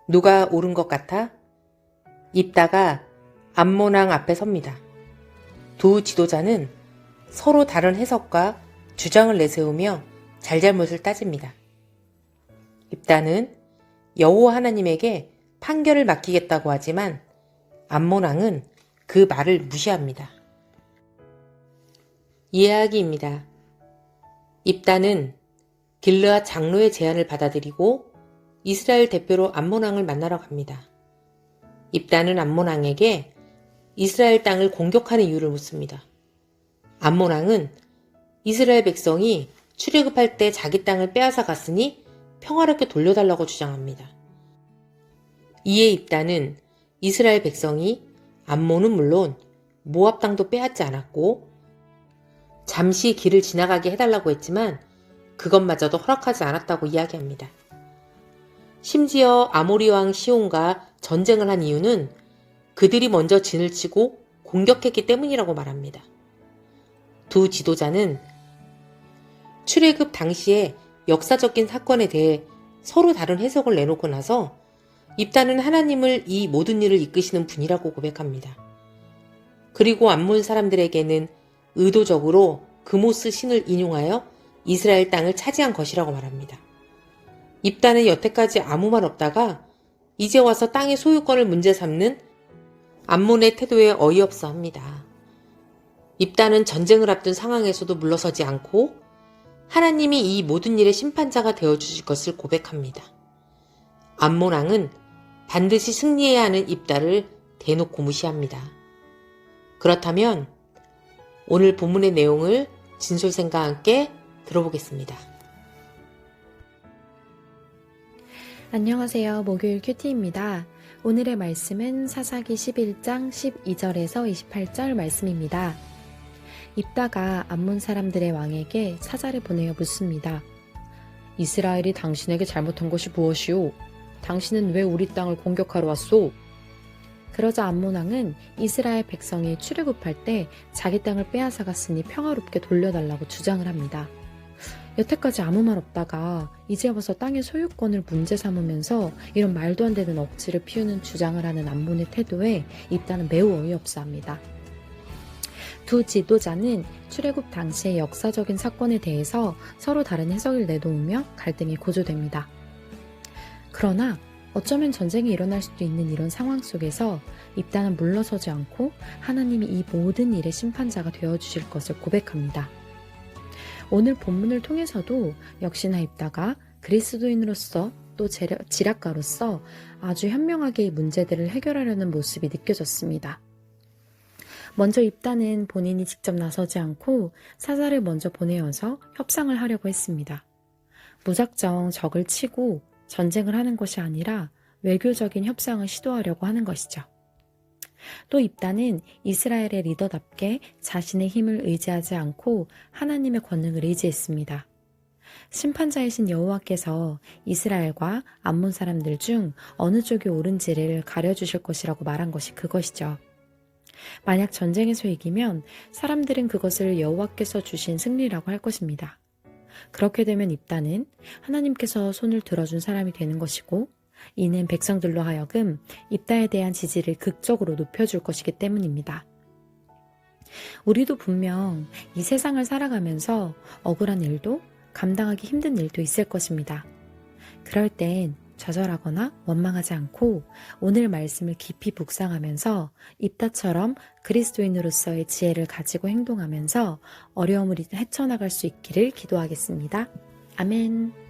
누가 옳은 것 같아? 입다가 암몬왕 앞에 섭니다. 두 지도자는 서로 다른 해석과 주장을 내세우며 잘잘못을 따집니다. 입다는 여호와 하나님에게 판결을 맡기겠다고 하지만 암몬왕은 그 말을 무시합니다. 이야기입니다. 입다는 길르앗 장로의 제안을 받아들이고 이스라엘 대표로 암몬왕을 만나러 갑니다. 입다는 암몬왕에게 이스라엘 땅을 공격하는 이유를 묻습니다. 암몬왕은 이스라엘 백성이 출애굽할 때 자기 땅을 빼앗아 갔으니 평화롭게 돌려달라고 주장합니다. 이에 입다는 이스라엘 백성이 암몬은 물론 모압 땅도 빼앗지 않았고 잠시 길을 지나가게 해달라고 했지만 그것마저도 허락하지 않았다고 이야기합니다. 심지어 아모리 왕 시온과 전쟁을 한 이유는 그들이 먼저 진을 치고 공격했기 때문이라고 말합니다. 두 지도자는 출애굽 당시의 역사적인 사건에 대해 서로 다른 해석을 내놓고 나서 입다는 하나님을 이 모든 일을 이끄시는 분이라고 고백합니다. 그리고 암몬 사람들에게는 의도적으로 그모스 신을 인용하여 이스라엘 땅을 차지한 것이라고 말합니다. 입다는 여태까지 아무 말 없다가 이제 와서 땅의 소유권을 문제 삼는 암몬의 태도에 어이없어 합니다. 입다는 전쟁을 앞둔 상황에서도 물러서지 않고 하나님이 이 모든 일의 심판자가 되어주실 것을 고백합니다. 암몬 왕은 반드시 승리해야 하는 입다를 대놓고 무시합니다. 그렇다면 오늘 본문의 내용을 진솔생과 함께 들어보겠습니다. 안녕하세요. 목요일 큐티입니다. 오늘의 말씀은 사사기 11장 12절에서 28절 말씀입니다. 입다가 암몬 사람들의 왕에게 사자를 보내어 묻습니다. 이스라엘이 당신에게 잘못한 것이 무엇이오? 당신은 왜 우리 땅을 공격하러 왔소? 그러자 암몬 왕은 이스라엘 백성이 출애굽할 때 자기 땅을 빼앗아 갔으니 평화롭게 돌려달라고 주장을 합니다. 여태까지 아무 말 없다가 이제 와서 땅의 소유권을 문제 삼으면서 이런 말도 안 되는 억지를 피우는 주장을 하는 암몬의 태도에 입다는 매우 어이없어 합니다. 두 지도자는 출애굽 당시의 역사적인 사건에 대해서 서로 다른 해석을 내놓으며 갈등이 고조됩니다. 그러나 어쩌면 전쟁이 일어날 수도 있는 이런 상황 속에서 입다는 물러서지 않고 하나님이 이 모든 일의 심판자가 되어주실 것을 고백합니다. 오늘 본문을 통해서도 역시나 입다가 그리스도인으로서 또 지략가로서 아주 현명하게 이 문제들을 해결하려는 모습이 느껴졌습니다. 먼저 입다는 본인이 직접 나서지 않고 사자를 먼저 보내어서 협상을 하려고 했습니다. 무작정 적을 치고 전쟁을 하는 것이 아니라 외교적인 협상을 시도하려고 하는 것이죠. 또 입다는 이스라엘의 리더답게 자신의 힘을 의지하지 않고 하나님의 권능을 의지했습니다. 심판자이신 여호와께서 이스라엘과 암몬 사람들 중 어느 쪽이 옳은지를 가려주실 것이라고 말한 것이 그것이죠. 만약 전쟁에서 이기면 사람들은 그것을 여호와께서 주신 승리라고 할 것입니다. 그렇게 되면 입다는 하나님께서 손을 들어준 사람이 되는 것이고 이는 백성들로 하여금 입다에 대한 지지를 극적으로 높여줄 것이기 때문입니다. 우리도 분명 이 세상을 살아가면서 억울한 일도 감당하기 힘든 일도 있을 것입니다. 그럴 땐 좌절하거나 원망하지 않고 오늘 말씀을 깊이 묵상하면서 입다처럼 그리스도인으로서의 지혜를 가지고 행동하면서 어려움을 헤쳐나갈 수 있기를 기도하겠습니다. 아멘.